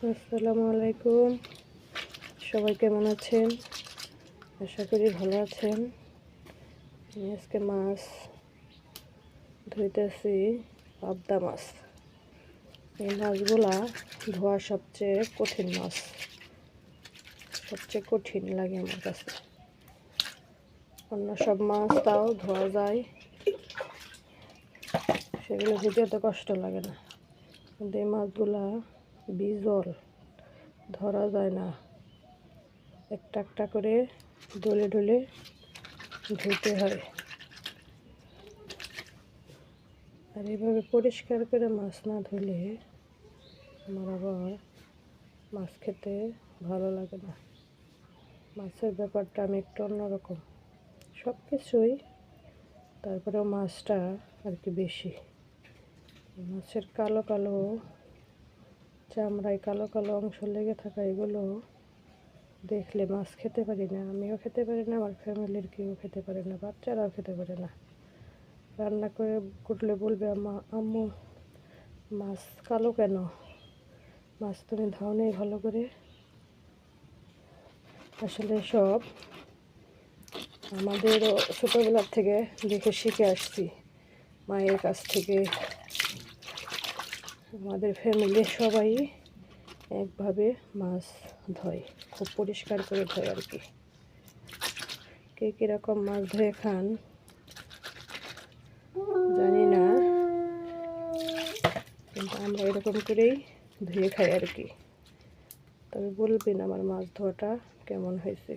আসসালামু আলাইকুম। সবাই কেমন আছেন? আশা করি ভালো আছেন। আমি আজকে মাছ ধুইতেছি, পাবদা মাছ। এই মাছগুলা ধোয়া সবচেয়ে কঠিন মাছ, সবচেয়ে কঠিন লাগে আমার কাছে। অন্য সব মাছ তাও ধোয়া যায়, সেগুলো ধুতে এত কষ্ট লাগে না, কিন্তু এই মাছগুলা বিজল, ধরা যায় না। একটা একটা করে ডলে ডলে ধুতে হয়। আর এইভাবে পরিষ্কার করে মাছ না ধুলে আমার আবার মাছ খেতে ভালো লাগে না। মাছের ব্যাপারটা আমি একটু অন্যরকম, সব কিছুই, তারপরেও মাছটা আর কি বেশি। মাছের কালো কালো চামড়ায় কালো কালো অংশ লেগে থাকা, এগুলো দেখলে মাছ খেতে পারি না। আমিও খেতে পারি না, আমার ফ্যামিলির কেউ খেতে পারে না, বাচ্চারাও খেতে পারে না। রান্না করে করলে বলবে, আম্মু মাছ কালো কেন? মাছ তুমি ধাও নেই ভালো করে। আসলে সব আমাদেরও ছোটোবেলার থেকে দেখে শিখে আসছি, মায়ের কাছ থেকে। আমাদের ফ্যামিলির সবাই একভাবে মাছ ধয়, খুব পরিষ্কার করে ধয় আর কি। কে কীরকম মাছ ধুয়ে খান জানি না, কিন্তু আমরা এরকম করেই ধুয়ে খাই আর কি। তবে বলবেন আমার মাছ ধোয়াটা কেমন হয়েছে।